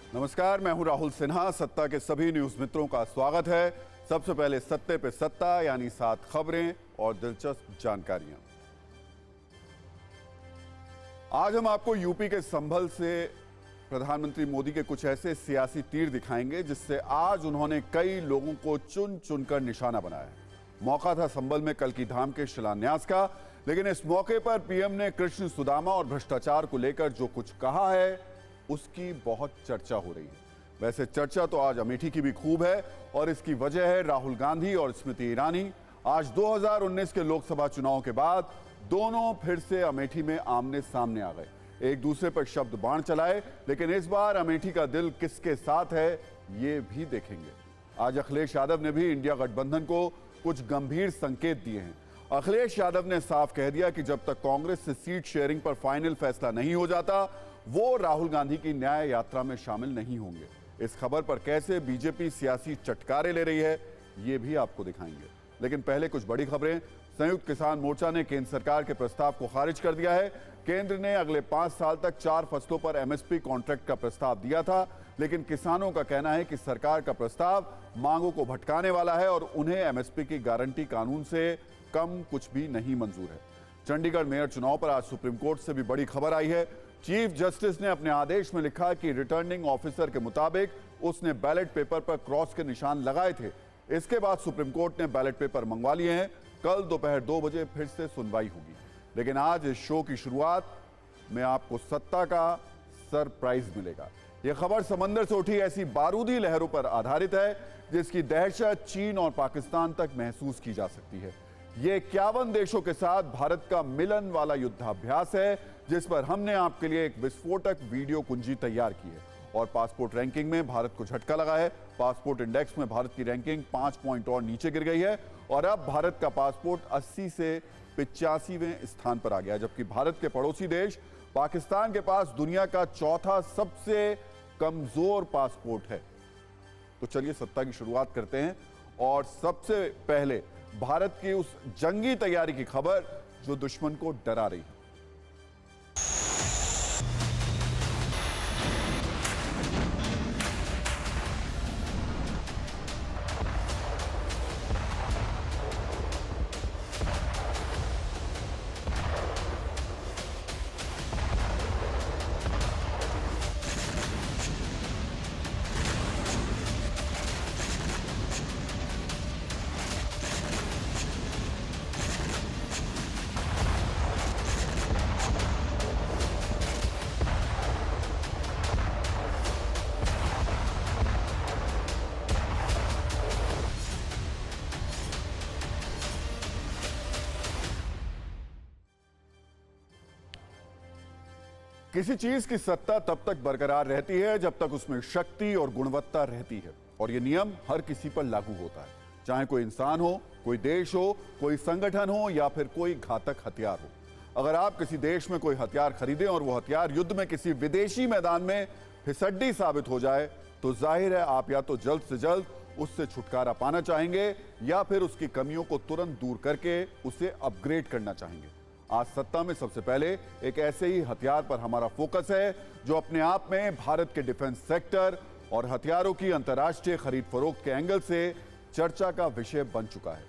नमस्कार, मैं हूं राहुल सिन्हा। सत्ता के सभी न्यूज मित्रों का स्वागत है। सबसे पहले सत्ते पे सत्ता यानी 7 खबरें और दिलचस्प जानकारियां। आज हम आपको यूपी के संभल से प्रधानमंत्री मोदी के कुछ ऐसे सियासी तीर दिखाएंगे जिससे आज उन्होंने कई लोगों को चुन चुनकर निशाना बनाया। मौका था संभल में कल की धाम के शिलान्यास का, लेकिन इस मौके पर पीएम ने कृष्ण सुदामा और भ्रष्टाचार को लेकर जो कुछ कहा है उसकी बहुत चर्चा हो रही है। वैसे चर्चा तो आज अमेठी की भी खूब है और इसकी वजह है राहुल गांधी और स्मृति ईरानी। आज 2019 के लोकसभा चुनाव के बाद दोनों फिर से अमेठी में आमने सामने आ गए, एक दूसरे पर शब्द बाण चलाए, लेकिन इस बार अमेठी का दिल किसके साथ है ये भी देखेंगे। आज अखिलेश यादव ने भी इंडिया गठबंधन को कुछ गंभीर संकेत दिए हैं। अखिलेश यादव ने साफ कह दिया कि जब तक कांग्रेस से सीट शेयरिंग पर फाइनल फैसला नहीं हो जाता वो राहुल गांधी की न्याय यात्रा में शामिल नहीं होंगे। इस खबर पर कैसे बीजेपी सियासी चटकारे ले रही है ये भी आपको दिखाएंगे, लेकिन पहले कुछ बड़ी खबरें। संयुक्त किसान मोर्चा ने केंद्र सरकार के प्रस्ताव को खारिज कर दिया है। केंद्र ने अगले 5 साल तक 4 फसलों पर एमएसपी कॉन्ट्रैक्ट का प्रस्ताव दिया था, लेकिन किसानों का कहना है कि सरकार का प्रस्ताव मांगों को भटकाने वाला है और उन्हें एमएसपी की गारंटी कानून से कम कुछ भी नहीं मंजूर है। चंडीगढ़ मेयर चुनाव पर आज सुप्रीम कोर्ट से भी बड़ी खबर आई है। चीफ जस्टिस ने अपने आदेश में लिखा कि रिटर्निंग ऑफिसर के मुताबिक उसने बैलेट पेपर पर क्रॉस के निशान लगाए थे। इसके बाद सुप्रीम कोर्ट ने बैलेट पेपर मंगवा लिए हैं। कल दोपहर 2 बजे फिर से सुनवाई होगी, लेकिन आज इस शो की शुरुआत में आपको सत्ता का सरप्राइज मिलेगा। यह खबर समंदर से उठी ऐसी बारूदी लहरों पर आधारित है जिसकी दहशत चीन और पाकिस्तान तक महसूस की जा सकती है। ये 51 देशों के साथ भारत का मिलन वाला युद्धाभ्यास है जिस पर हमने आपके लिए एक विस्फोटक वीडियो कुंजी तैयार की है और पासपोर्ट रैंकिंग में भारत को झटका लगा है। पासपोर्ट इंडेक्स में भारत की रैंकिंग 5 पॉइंट और नीचे गिर गई है और अब भारत का पासपोर्ट 80 से 85वें स्थान पर आ गया, जबकि भारत के पड़ोसी देश पाकिस्तान के पास दुनिया का चौथा सबसे कमजोर पासपोर्ट है। तो चलिए सत्ता की शुरुआत करते हैं और सबसे पहले भारत की उस जंगी तैयारी की खबर जो दुश्मन को डरा रही है। किसी चीज की सत्ता तब तक बरकरार रहती है जब तक उसमें शक्ति और गुणवत्ता रहती है, और यह नियम हर किसी पर लागू होता है, चाहे कोई इंसान हो, कोई देश हो, कोई संगठन हो या फिर कोई घातक हथियार हो। अगर आप किसी देश में कोई हथियार खरीदें और वो हथियार युद्ध में किसी विदेशी मैदान में फिसड्डी साबित हो जाए तो जाहिर है आप या तो जल्द से जल्द उससे छुटकारा पाना चाहेंगे या फिर उसकी कमियों को तुरंत दूर करके उसे अपग्रेड करना चाहेंगे। आज सत्ता में सबसे पहले एक ऐसे ही हथियार पर हमारा फोकस है जो अपने आप में भारत के डिफेंस सेक्टर और हथियारों की अंतर्राष्ट्रीय खरीद फरोख्त के एंगल से चर्चा का विषय बन चुका है।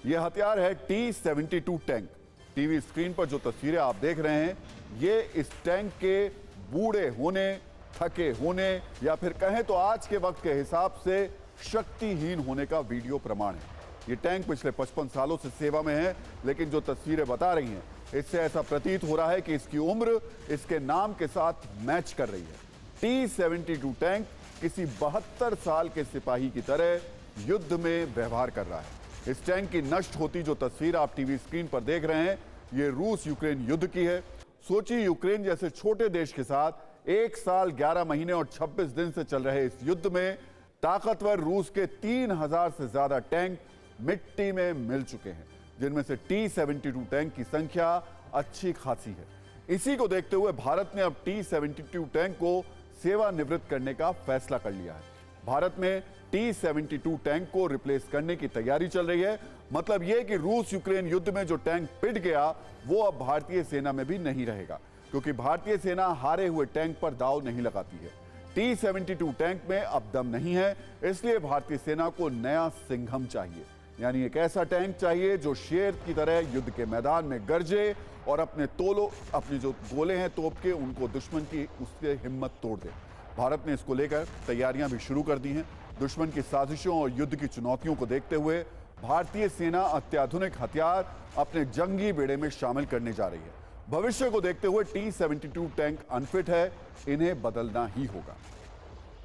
यह हथियार है T-72 टैंक। टीवी स्क्रीन पर जो तस्वीरें आप देख रहे हैं ये इस टैंक के बूढ़े होने, थके होने या फिर कहें तो आज के वक्त के हिसाब से शक्तिहीन होने का वीडियो प्रमाण है। ये टैंक पिछले 55 सालों से सेवा में है, लेकिन जो तस्वीरें बता रही हैं इससे ऐसा प्रतीत हो रहा है कि इसकी उम्र इसके नाम के साथ मैच कर रही है। T-72 टैंक किसी 72 साल के सिपाही की तरह युद्ध में व्यवहार कर रहा है। इस टैंक की नष्ट होती जो तस्वीर आप टीवी स्क्रीन पर देख रहे हैं ये रूस यूक्रेन युद्ध की है। सोचिए यूक्रेन जैसे छोटे देश के साथ 1 साल 11 महीने और 26 दिन से चल रहे इस युद्ध में ताकतवर रूस के 3000 से ज्यादा टैंक मिट्टी में मिल चुके हैं, जिनमें से T-72 टैंक की संख्या अच्छी खासी है। इसी को देखते हुए भारत ने अब T-72 टैंक को सेवानिवृत्त करने का फैसला कर लिया है। भारत में T-72 टैंक को रिप्लेस करने की तैयारी चल रही है। मतलब यह कि रूस यूक्रेन युद्ध में जो टैंक पिट गया वो अब भारतीय सेना में भी नहीं रहेगा, क्योंकि भारतीय सेना हारे हुए टैंक पर दांव नहीं लगाती है। T-72 टैंक में अब दम नहीं है, इसलिए भारतीय सेना को नया सिंघम चाहिए, यानी एक ऐसा टैंक चाहिए जो शेर की तरह युद्ध के मैदान में गरजे और अपनी जो गोले हैं तोप के उनको दुश्मन की उसकी हिम्मत तोड़ दे। भारत ने इसको लेकर तैयारियां भी शुरू कर दी हैं। दुश्मन की साजिशों और युद्ध की चुनौतियों को देखते हुए भारतीय सेना अत्याधुनिक हथियार अपने जंगी बेड़े में शामिल करने जा रही है। भविष्य को देखते हुए T-72 टैंक अनफिट है, इन्हें बदलना ही होगा।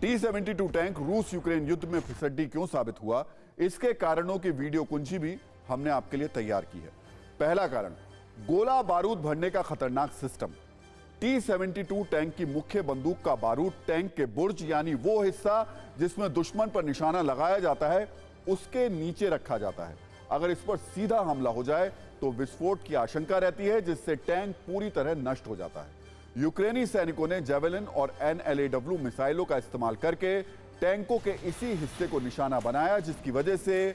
T-72 टैंक रूस यूक्रेन युद्ध में फिसड्डी क्यों साबित हुआ, इसके कारणों की वीडियो कुंजी भी हमने आपके लिए तैयार की है। पहला कारण, गोला बारूद भरने का खतरनाक सिस्टम। T-72 टैंक की मुख्य बंदूक का बारूद टैंक के बुर्ज यानी वो हिस्सा जिसमें दुश्मन पर निशाना लगाया जाता है उसके नीचे रखा जाता है। अगर इस पर सीधा हमला हो जाए तो विस्फोट की आशंका रहती है, जिससे टैंक पूरी तरह नष्ट हो जाता है। यूक्रेनी सैनिकों ने जेवेलिन और NLAW मिसाइलों का इस्तेमाल करके टैंकों के इसी हिस्से को निशाना बनाया, जिसकी वजह से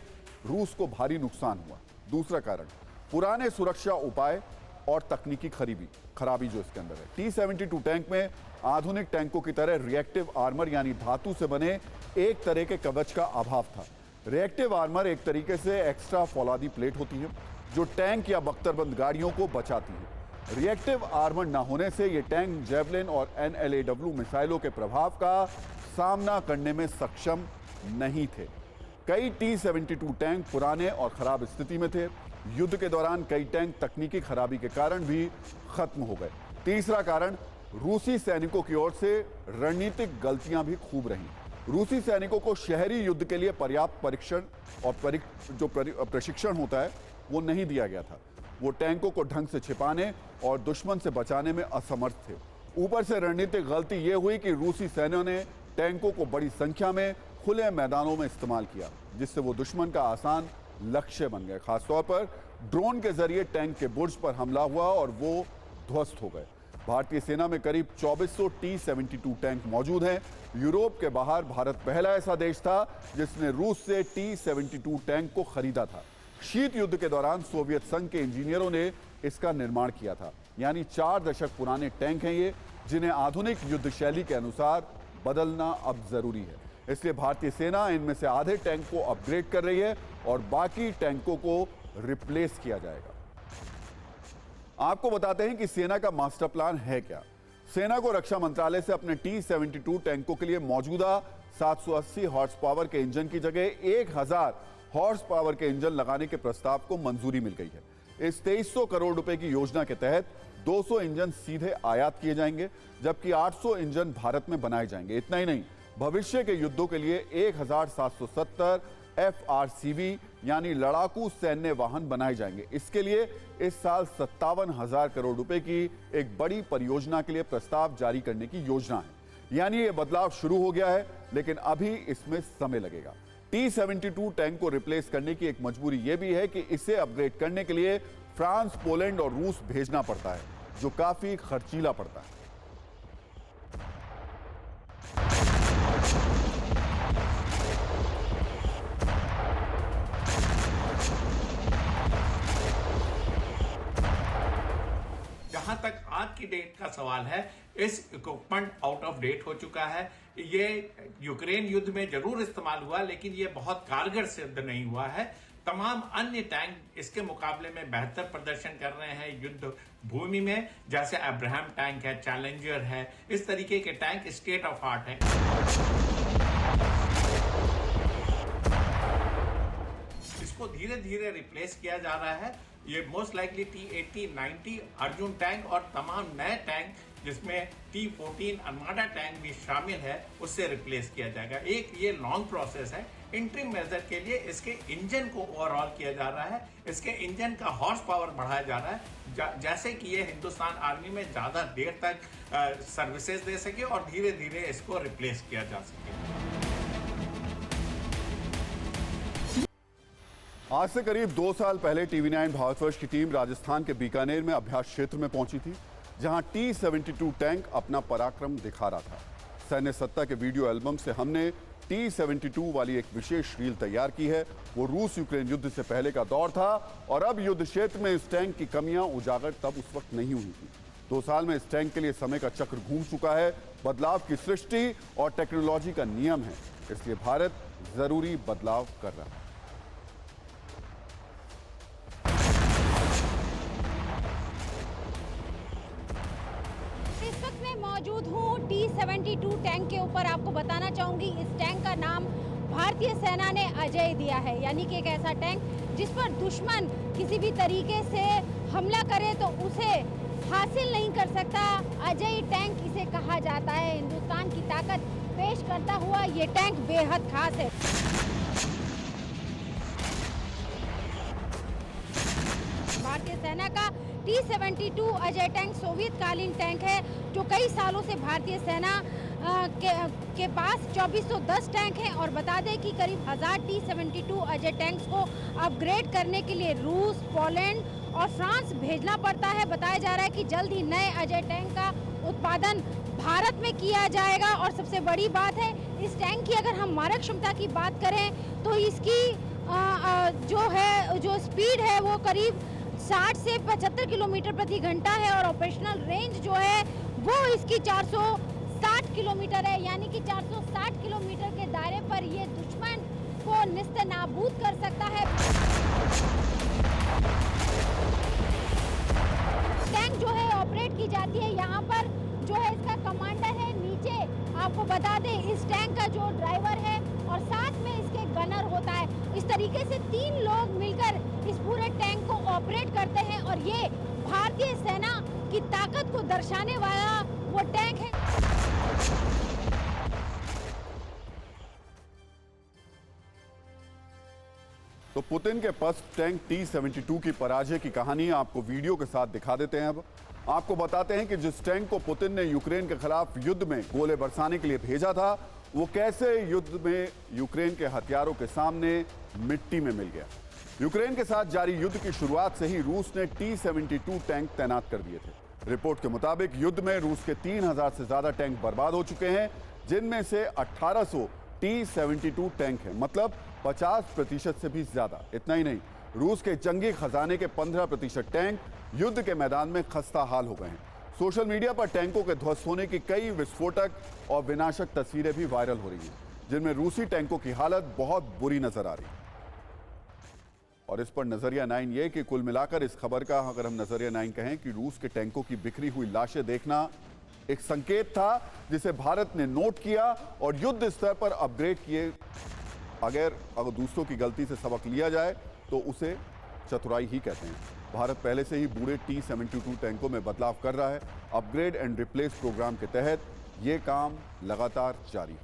रूस को भारी नुकसान हुआ। दूसरा कारण, पुराने सुरक्षा उपाय और तकनीकी खराबी जो इसके अंदर है। T-72 टैंक में आधुनिक टैंकों की तरह रिएक्टिव आर्मर यानी धातु से बने एक तरह के कवच का अभाव था। रिएक्टिव आर्मर एक तरीके से एक्स्ट्रा फौलादी प्लेट होती है जो टैंक या बख्तरबंद गाड़ियों को बचाती है। रिएक्टिव आर्मर न होने से ये टैंक जेवलिन और NLAW मिसाइलों के प्रभाव का सामना करने में सक्षम नहीं थे। कई T-72 टैंक पुराने और खराब स्थिति में थे। युद्ध के दौरान कई टैंक तकनीकी खराबी के कारण भी खत्म हो गए। तीसरा कारण, रूसी सैनिकों की ओर से रणनीतिक गलतियां भी खूब रहीं। रूसी सैनिकों को शहरी युद्ध के लिए पर्याप्त परीक्षण और प्रशिक्षण होता है वो नहीं दिया गया था। वो टैंकों को ढंग से छिपाने और दुश्मन से बचाने में असमर्थ थे। ऊपर से रणनीतिक गलती ये हुई कि रूसी सैन्यों ने टैंकों को बड़ी संख्या में खुले मैदानों में इस्तेमाल किया, जिससे वो दुश्मन का आसान लक्ष्य बन गए। खासतौर पर ड्रोन के जरिए टैंक के बुर्ज पर हमला हुआ और वो ध्वस्त हो गए। भारतीय सेना में करीब 2400 T-72 टैंक मौजूद हैं। यूरोप के बाहर भारत पहला ऐसा देश था जिसने रूस से T-72 टैंक को खरीदा था। शीत युद्ध के दौरान सोवियत संघ के इंजीनियरों ने इसका निर्माण किया था। यानी 4 दशक पुराने टैंक हैं ये, जिन्हें आधुनिक युद्ध शैली के अनुसार बदलना अब जरूरी है। इसलिए भारतीय सेना इनमें से आधे टैंक को अपग्रेड कर रही है और बाकी टैंकों को रिप्लेस किया जाएगा। आपको बताते हैं कि सेना का मास्टर प्लान है क्या। सेना को रक्षा मंत्रालय से अपने T-72 टैंकों के लिए मौजूदा 780 हॉर्स पावर के इंजन की जगह 1000 हॉर्स पावर के इंजन लगाने के प्रस्ताव को मंजूरी मिल गई है। इस 2300 करोड़ रुपए की योजना के तहत 200 इंजन सीधे आयात किए जाएंगे, जबकि 800 इंजन भारत में बनाए जाएंगे। इतना ही नहीं, भविष्य के युद्धों के लिए 1770 FRCV यानी लड़ाकू सैन्य वाहन बनाए जाएंगे। इसके लिए इस साल 57,000 करोड़ रुपए की एक बड़ी परियोजना के लिए प्रस्ताव जारी करने की योजना है। यानी ये बदलाव शुरू हो गया है, लेकिन अभी इसमें समय लगेगा। T-72 टैंक को रिप्लेस करने की एक मजबूरी यह भी है कि इसे अपग्रेड करने के लिए फ्रांस, पोलैंड और रूस भेजना पड़ता है, जो काफी खर्चीला पड़ता है। जहां तक आज की डेट का सवाल है, इस इक्विपमेंट आउट ऑफ डेट हो चुका है। ये यूक्रेन युद्ध में जरूर इस्तेमाल हुआ, लेकिन ये बहुत कारगर सिद्ध नहीं हुआ है। तमाम अन्य टैंक इसके मुकाबले में बेहतर प्रदर्शन कर रहे हैं युद्ध भूमि में, जैसे अब्राहम टैंक है, चैलेंजर है। इस तरीके के टैंक स्टेट ऑफ आर्ट हैं। इसको धीरे धीरे रिप्लेस किया जा रहा है। ये most likely T-80, 90 Arjun tank और तमाम नए टैंक जिसमें T-14 आर्माडा टैंक भी शामिल है, उससे रिप्लेस किया जाएगा। एक ये लॉन्ग प्रोसेस है। इंटरिम मेजर के लिए इसके इंजन को ओवरऑल किया जा रहा है, इसके इंजन का हॉर्स पावर बढ़ाया जा रहा है, जैसे कि ये हिंदुस्तान आर्मी में ज्यादा देर तक सर्विसेज दे सके और धीरे धीरे इसको रिप्लेस किया जा सके। आज से करीब 2 साल पहले TV9 भारतवर्ष की टीम राजस्थान के बीकानेर में अभ्यास क्षेत्र में पहुंची थी, जहां T-72 टैंक अपना पराक्रम दिखा रहा था। सैन्य सत्ता के वीडियो एल्बम से हमने T-72 वाली एक विशेष रील तैयार की है। वो रूस यूक्रेन युद्ध से पहले का दौर था और अब युद्ध क्षेत्र में इस टैंक की कमियां उजागर तब उस वक्त नहीं हुई थी। 2 साल में इस टैंक के लिए समय का चक्र घूम चुका है। बदलाव की सृष्टि और टेक्नोलॉजी का नियम है, इसलिए भारत जरूरी बदलाव कर रहा है। इस वक्त मैं मौजूद हूँ T-72 टैंक के ऊपर। आपको बताना चाहूंगी इस टैंक का नाम भारतीय सेना ने अजय दिया है, यानी कि एक ऐसा टैंक जिस पर दुश्मन किसी भी तरीके से हमला करे तो उसे हासिल नहीं कर सकता। अजय टैंक इसे कहा जाता है। हिंदुस्तान की ताकत पेश करता हुआ ये टैंक बेहद खास है। भारतीय सेना का T-72 अजय टैंक सोवियत कालीन टैंक है, जो कई सालों से भारतीय सेना के पास 2410 टैंक हैं। और बता दें कि करीब 1000 T-72 अजय टैंक्स को अपग्रेड करने के लिए रूस, पोलैंड और फ्रांस भेजना पड़ता है। बताया जा रहा है कि जल्द ही नए अजय टैंक का उत्पादन भारत में किया जाएगा। और सबसे बड़ी बात है, इस टैंक की अगर हम मारक क्षमता की बात करें तो इसकी जो स्पीड है वो करीब 60 से 75 किलोमीटर प्रति घंटा है। और ऑपरेशनल रेंज जो है वो इसकी 460 किलोमीटर है, यानी कि 460 किलोमीटर के दायरे पर ये दुश्मन को निस्ते-नाबूद कर सकता है। टैंक जो है ऑपरेट की जाती है, यहाँ पर जो है इसका कमांडर है। नीचे आपको बता दें इस टैंक का जो ड्राइवर है और साथ में इसके गनर होता है। इस तरीके से 3 लोग मिलकर इस पूरे टैंक को ऑपरेट करते हैं और ये भारतीय सेना की ताकत को दर्शाने वाला वो टैंक है। तो पुतिन के पास टैंक T-72 की पराजय की कहानी आपको वीडियो के साथ दिखा देते हैं। अब आपको बताते हैं कि जिस टैंक को पुतिन ने यूक्रेन के खिलाफ युद्ध में गोले बरसाने के लिए भेजा था, वो कैसे युद्ध में यूक्रेन के हथियारों के सामने मिट्टी में मिल गया। यूक्रेन के साथ जारी युद्ध की शुरुआत से ही रूस ने T-72 टैंक तैनात कर दिए थे। रिपोर्ट के मुताबिक युद्ध में रूस के 3000 से ज्यादा टैंक बर्बाद हो चुके हैं, जिनमें से 1800 T-72 टैंक हैं, मतलब 50% से भी ज्यादा। इतना ही नहीं, रूस के जंगी खजाने के 15% टैंक युद्ध के मैदान में खस्ता हाल हो गए हैं। सोशल मीडिया पर टैंकों के ध्वस्त होने की कई विस्फोटक और विनाशक तस्वीरें भी वायरल हो रही हैं, जिनमें रूसी टैंकों की हालत बहुत बुरी नजर आ रही है। और इस पर नजरिया 9 ये कि कुल मिलाकर इस खबर का अगर हम नजरिया 9 कहें कि रूस के टैंकों की बिखरी हुई लाशें देखना एक संकेत था जिसे भारत ने नोट किया और युद्ध स्तर पर अपग्रेड किए। अगर दूसरों की गलती से सबक लिया जाए तो उसे चतुराई ही कहते हैं। भारत पहले से ही बूढ़े T-72 टैंकों में बदलाव कर रहा है। अपग्रेड एंड रिप्लेस प्रोग्राम के तहत ये काम लगातार जारी है।